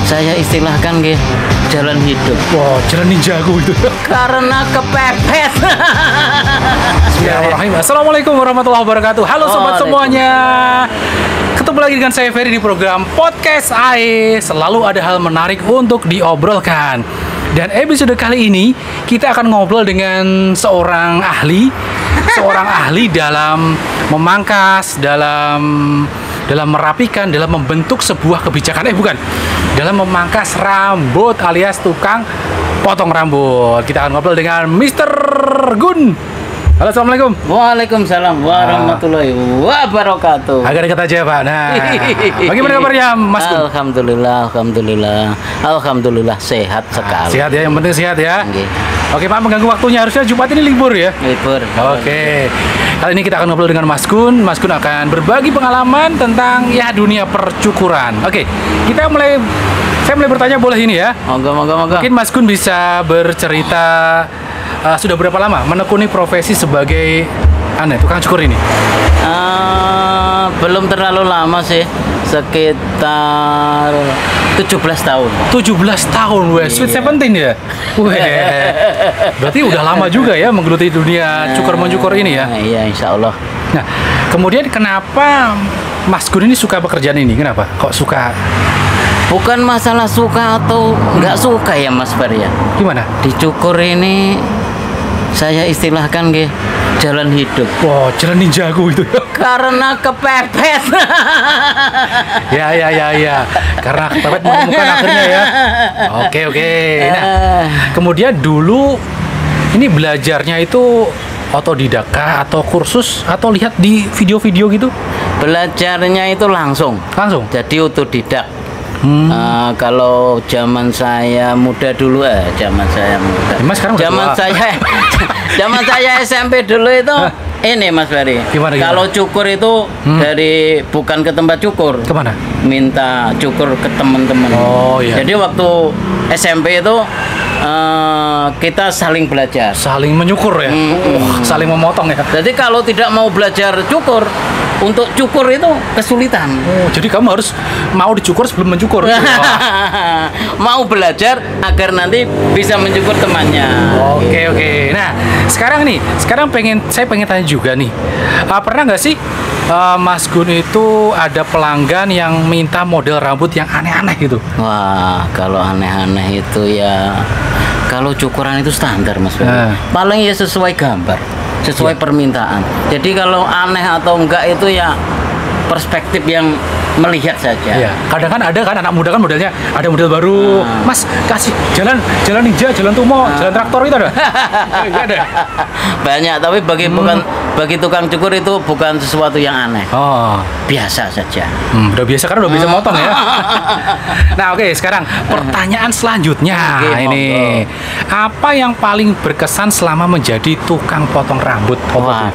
saya istilahkan nggih jalan hidup. Wah, jalan ninjaku itu. Karena kepepet. Bismillahirrahmanirrahim. Assalamualaikum warahmatullahi wabarakatuh. Halo sobat semuanya. Ketemu lagi dengan saya Ferry di program Podcast AE. Selalu ada hal menarik untuk diobrolkan. Dan episode kali ini kita akan ngobrol dengan seorang ahli dalam memangkas, dalam merapikan, dalam membentuk sebuah kebijakan. Dalam memangkas rambut alias tukang potong rambut. Kita akan ngobrol dengan Mr. Gun. Halo, assalamualaikum. Waalaikumsalam warahmatullahi wabarakatuh. Agak dekat aja Pak. Nah, bagaimana kabarnya Mas Gun? Alhamdulillah sehat sekali. Sehat ya, yang penting sehat ya. Okay. Oke Pak, mengganggu waktunya, harusnya Jumat ini libur ya? Libur. Oke. Kali ini kita akan ngobrol dengan Mas Gun. Mas Gun akan berbagi pengalaman tentang ya dunia percukuran. Oke, saya mulai bertanya, boleh ini ya? Monggo. Mungkin Mas Gun bisa bercerita sudah berapa lama menekuni profesi sebagai tukang cukur ini? Belum terlalu lama sih, sekitar 17 tahun. 17 tahun, weh. Sweet 17 ya? Weh. Berarti udah lama juga ya menggeluti dunia cukur-mencukur ini ya? Iya, insya Allah. Nah, kemudian kenapa Mas Gun ini suka pekerjaan ini? Kenapa? Kok suka? Bukan masalah suka atau nggak suka ya Mas Bar ya. Gimana? Dicukur ini saya istilahkan nggih jalan hidup. Wow, jalan ninjaku itu. Karena kepepet. Ya. Karena kepepet menemukan akhirnya ya. Oke. Nah, kemudian dulu ini belajarnya itu otodidak kah atau kursus atau lihat di video-video gitu? Belajarnya itu langsung. Jadi otodidak. Kalau zaman saya muda dulu Mas sekarang zaman saya SMP dulu itu ini Mas Ferry. Gimana? Kalau cukur itu dari bukan ke tempat cukur. Kemana? Minta cukur ke teman-teman. Oh iya. Jadi waktu SMP itu kita saling belajar. Saling menyukur ya? Saling memotong ya? Jadi kalau tidak mau belajar cukur, untuk cukur itu kesulitan. Oh, jadi kamu harus mau dicukur sebelum mencukur. Mau belajar agar nanti bisa mencukur temannya. Oke. Nah, sekarang saya pengen tanya juga nih. Pernah nggak sih Mas Gun itu ada pelanggan yang minta model rambut yang aneh-aneh gitu? Wah, kalau aneh-aneh itu ya, kalau cukuran itu standar Mas Ferry. Paling ya sesuai gambar, sesuai permintaan. Jadi kalau aneh atau enggak itu ya perspektif yang melihat saja. Iya. Kadang kan ada kan anak muda kan modelnya ada model baru. Mas kasih jalan ninja, jalan tumo, jalan traktor itu ada? Enggak ada. Banyak, tapi bagi tukang cukur itu bukan sesuatu yang aneh. Oh, biasa saja. Udah biasa karena udah bisa motong ya. Nah, oke, sekarang pertanyaan selanjutnya ini. Apa yang paling berkesan selama menjadi tukang potong rambut? Apa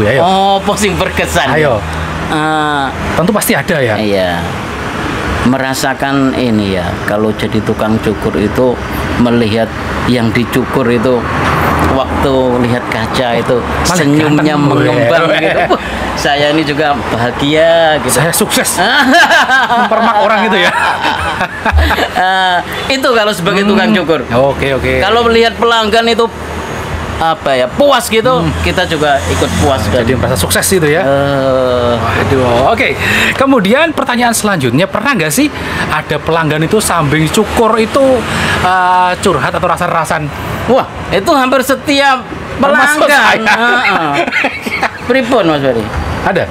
ya? Apa sing berkesan? Ayo. Tentu pasti ada ya. Iya. Merasakan ini ya, kalau jadi tukang cukur itu melihat yang dicukur itu waktu lihat kaca itu senyumnya mengembang gitu. Saya ini juga bahagia gitu. Saya sukses mempermak orang gitu ya. Itu kalau sebagai tukang cukur. Oke. Kalau melihat pelanggan itu puas gitu, kita juga ikut puas. Jadi merasa sukses itu ya. Oke. Kemudian pertanyaan selanjutnya, pernah nggak sih ada pelanggan itu sambil cukur itu curhat atau rasa-rasan? Wah, itu hampir setiap pelanggan. Pripun Mas Ferry? Ada?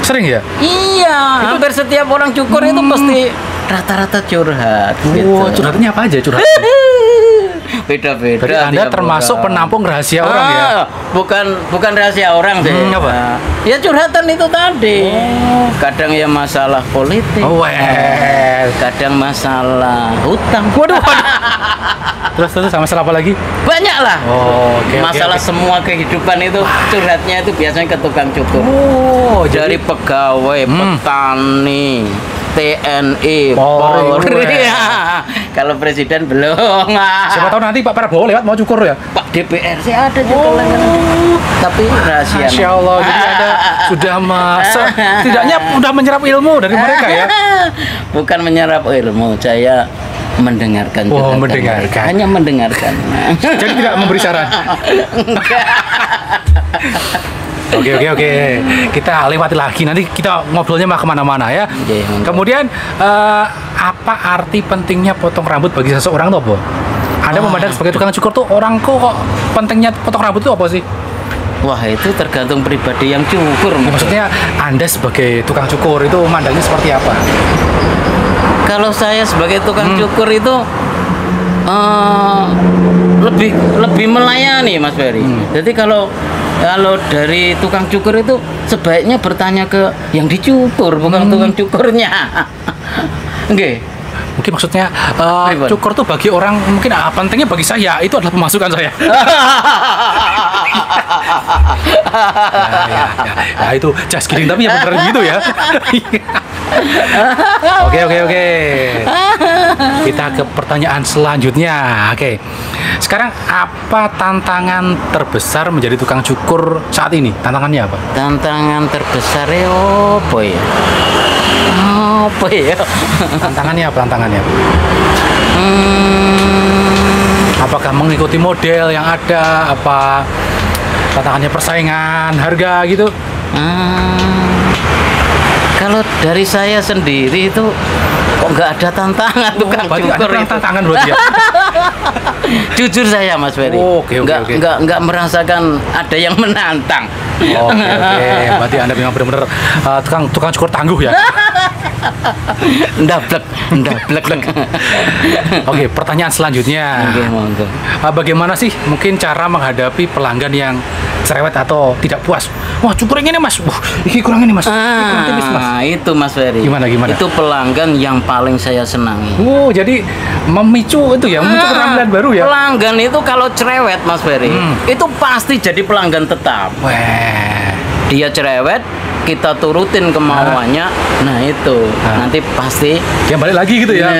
Sering ya? Iya, hampir setiap orang cukur itu pasti rata-rata curhat. Curhatnya apa aja curhat? Beda-beda. Berarti Anda termasuk penampung rahasia orang ya? Bukan rahasia orang sih. Apa? Ya curhatan itu tadi. Kadang ya masalah politik. Kadang masalah hutang. Waduh. Terus masalah apa lagi? Banyak lah. Masalah semua kehidupan itu curhatnya itu biasanya ke tukang cukur. Dari pegawai, petani, TNI, Polri, Kalau presiden belum. Siapa tahu nanti Pak Prabowo lewat mau cukur ya. Pak DPR sih ada juga tapi rahasia. Masya Allah, jadi Anda sudah setidaknya udah menyerap ilmu dari mereka ya. Bukan menyerap ilmu, saya mendengarkan juga. Mendengarkan. Hanya mendengarkan. Jadi tidak memberi saran. Oke. Kita lewati lagi. Nanti kita ngobrolnya mah kemana-mana ya. Oke, kemudian apa arti pentingnya potong rambut bagi seseorang tuh, Bo? Anda memandang sebagai tukang cukur tuh orang kok pentingnya potong rambut itu apa sih? Wah, itu tergantung pribadi yang cukur. Maksudnya Anda sebagai tukang cukur itu memandangnya seperti apa? Kalau saya sebagai tukang cukur itu lebih melayani, Mas Ferry. Jadi kalau dari tukang cukur itu sebaiknya bertanya ke yang dicukur, bukan tukang cukurnya. Oke. Mungkin maksudnya cukur tuh bagi orang mungkin pentingnya bagi saya itu adalah pemasukan saya. Ya, itu just kidding tapi ya beneran gitu ya. Oke. Kita ke pertanyaan selanjutnya. Oke. Sekarang apa tantangan terbesar menjadi tukang cukur saat ini? Tantangannya apa? Tantangan terbesar apa ya? Tantangannya? Apakah mengikuti model yang ada? Apa tantangannya persaingan harga gitu? Kalau dari saya sendiri itu kok nggak ada tantangan tukang cukur itu. Tantangan berarti ya? Jujur saya, Mas Ferry. Oke. Nggak merasakan ada yang menantang. Oke. Berarti Anda memang benar-benar tukang cukur tangguh ya? Ndablek. Oke, pertanyaan selanjutnya. Monggo. Bagaimana sih mungkin cara menghadapi pelanggan yang cerewet atau tidak puas? Wah, cukur ini Mas. Ini kurang ini Mas. Kurang tipis, Mas. Itu Mas Ferry. Gimana? Itu pelanggan yang paling saya senangi. Jadi memicu itu ya, memicu keterampilan baru ya. Pelanggan itu kalau cerewet, Mas Ferry, itu pasti jadi pelanggan tetap. Wah. Dia cerewet, kita turutin kemauannya, nah itu nanti pasti dia balik lagi gitu ya.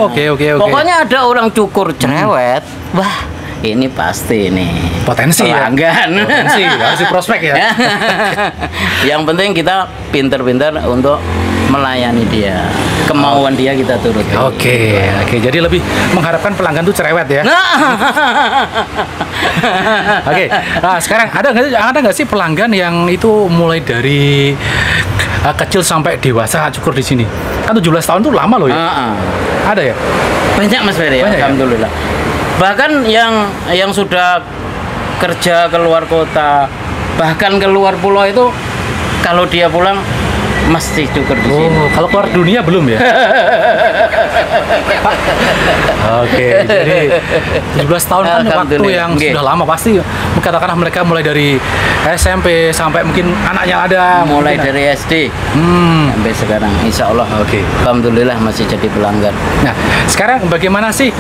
Oke. Pokoknya ada orang cukur cerewet, wah ini pasti nih potensi pelanggan. Potensi harus di prospek ya. Yang penting kita pinter-pinter untuk melayani dia, kemauan dia kita turutin. Oke. Jadi lebih mengharapkan pelanggan tuh cerewet ya. Oke. Nah, sekarang ada nggak sih pelanggan yang itu mulai dari kecil sampai dewasa cukur di sini? Kan 17 tahun tuh lama loh ya. Ada ya? Banyak Mas Ferry. Alhamdulillah. Bahkan yang sudah kerja ke luar kota, bahkan ke luar pulau itu, kalau dia pulang mesti cukur di sini. Kalau keluar dunia belum ya? Oke, jadi 17 tahun kan waktu yang sudah lama, pasti katakanlah mereka mulai dari SMP sampai mungkin anaknya ada. Mulai dari SD sampai sekarang, insya Allah. Alhamdulillah masih jadi pelanggan. Nah, sekarang bagaimana sih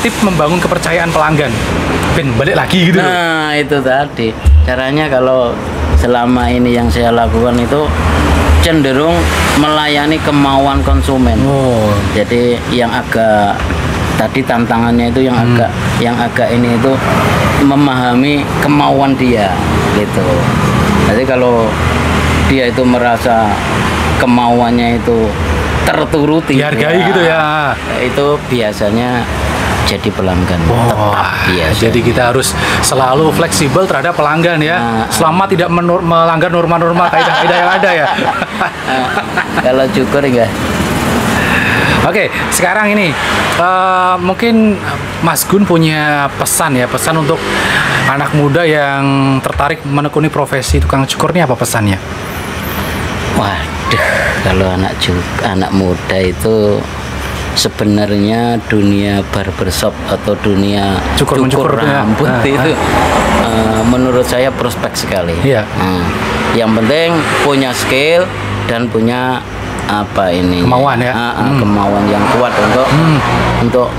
tips membangun kepercayaan pelanggan? Balik lagi gitu. Nah, itu tadi caranya. Kalau selama ini yang saya lakukan itu cenderung melayani kemauan konsumen. Jadi yang agak tadi tantangannya itu yang agak ini itu memahami kemauan dia gitu. Jadi kalau dia itu merasa kemauannya itu terturuti, dihargai gitu ya, itu biasanya jadi pelanggan tetap biasa. Jadi kita harus selalu fleksibel terhadap pelanggan ya, selama tidak melanggar norma-norma kaidah-kaidah yang ada ya. Kalau cukur enggak. Oke, sekarang ini mungkin Mas Gun punya pesan untuk anak muda yang tertarik menekuni profesi tukang cukur ini, apa pesannya? Waduh, kalau anak muda itu sebenarnya dunia barbershop atau dunia cukur rambut itu menurut saya prospek sekali. Yang penting punya skill dan punya kemauan ya, kemauan yang kuat untuk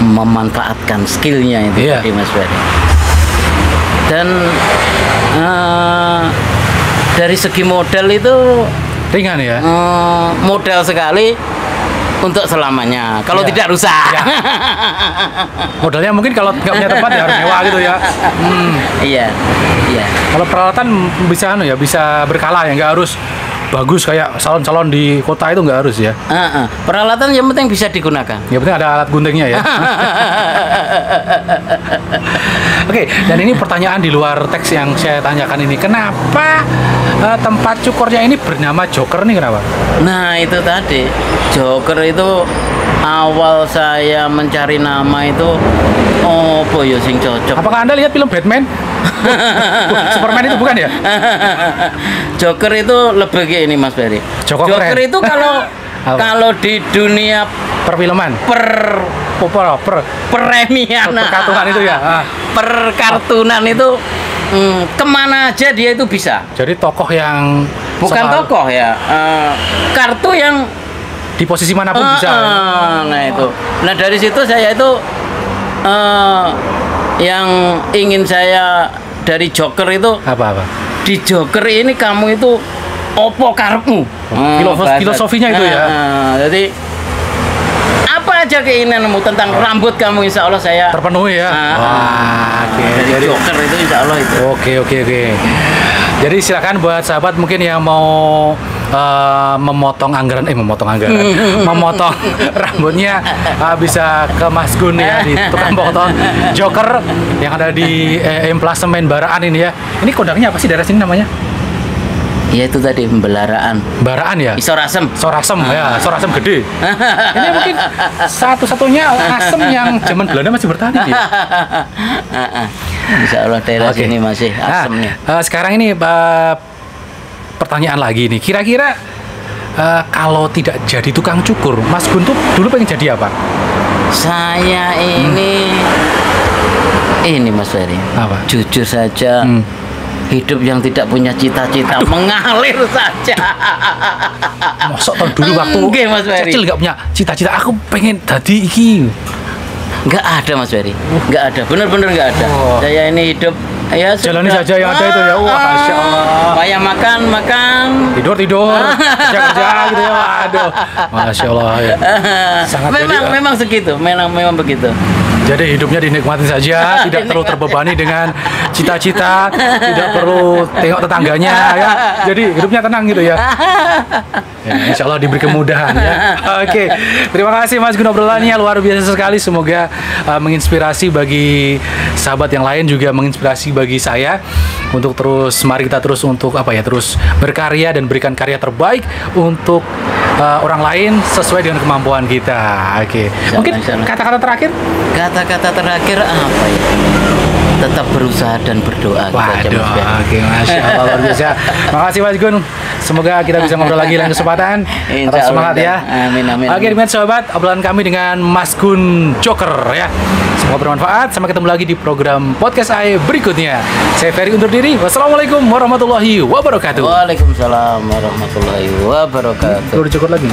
memanfaatkan skillnya itu tadi Mas Ferry. Dan dari segi modal itu ringan ya, modal sekali untuk selamanya. Kalau Ya. tidak rusak. Ya. Modalnya mungkin kalau nggak punya tempat ya harus nyewa gitu ya. Iya. Iya. Kalau peralatan bisa bisa berkala ya, nggak harus bagus kayak salon-salon di kota itu nggak harus ya. Peralatan yang penting bisa digunakan. Yang penting ada alat guntingnya ya. Oke, dan ini pertanyaan di luar teks yang saya tanyakan ini. Kenapa tempat cukurnya ini bernama Joker nih, kenapa? Nah, itu tadi. Joker itu awal saya mencari nama itu apa ya sing cocok. Apakah Anda lihat film Batman? Superman itu bukan ya? Joker itu lebih kayak ini Mas Ferry. Joker Joker keren. itu kalau Apa? kalau di dunia Perfilman. peremian, Perkartunan itu ya. perkartunan itu kemana aja dia itu bisa. Jadi tokoh yang Bukan soal- tokoh ya, kartu yang di posisi manapun bisa. Nah itu. Nah dari situ saya itu yang ingin saya dari Joker itu, Apa-apa? di Joker ini kamu itu opo karepmu. Filosofinya itu ya. Jadi apa aja keinginanmu tentang rambut kamu, insya Allah saya Terpenuhi ya. Wah, oke. dari Jadi Joker itu insya Allah itu. Oke. Jadi silakan buat sahabat mungkin yang mau memotong anggaran, memotong rambutnya bisa ke Mas Gun ya di tukang potong Joker yang ada di Emplasemen Baraan ini ya. Ini kodangnya apa sih daerah sini namanya? Ya itu tadi pembelaraan. Baraan ya. Isorasem. Sorasem ya, Sorasem gede. Ini mungkin satu-satunya asem yang zaman Belanda masih bertahan ini. Insya Allah daerah Oke. sini masih asemnya. Sekarang ini pertanyaan lagi nih. Kira-kira kalau tidak jadi tukang cukur, Mas Gun tuh dulu pengen jadi apa? Saya ini Mas Ferry. Apa? Jujur saja, hidup yang tidak punya cita-cita mengalir saja. Mosok tahun dulu waktu Nggih, Mas Ferry. kecil nggak punya cita-cita. Aku pengen jadi iki. Nggak ada Mas Ferry, nggak ada, bener-bener nggak ada. Oh. Saya ini hidup ya Jalani sudah. saja yang ada itu ya. Wah, Masya Allah. Kayak makan. Tidur, kerja gitu ya. Aduh, Masya Allah ya. Sangat memang segitu, memang begitu. Jadi hidupnya dinikmati saja, tidak perlu terbebani dengan cita-cita, tidak perlu tengok tetangganya ya. Jadi hidupnya tenang gitu ya. Ya, insya Allah diberi kemudahan ya. Oke, terima kasih Mas Gun obrolannya luar biasa sekali. Semoga menginspirasi bagi sahabat yang lain, juga menginspirasi bagi saya untuk mari kita terus terus berkarya dan berikan karya terbaik untuk orang lain sesuai dengan kemampuan kita. Oke, mungkin Insya Allah. kata-kata terakhir. Kata-kata terakhir apa ya? Tetap berusaha dan berdoa. Gitu aja, Waduh, Mas Ben. oke, Masya Allah, luar biasa. Makasih Mas Gun. Semoga kita bisa ngobrol lagi lain kesempatan. Insya Tetap semangat Allah. ya. Amin. Oke, demikian sobat, obrolan kami dengan Mas Gun Joker ya. Semoga bermanfaat. Sampai ketemu lagi di program Podcast AE berikutnya. Saya Ferry undur diri. Wassalamualaikum warahmatullahi wabarakatuh. Waalaikumsalam warahmatullahi wabarakatuh. Perlu dicukur lagi.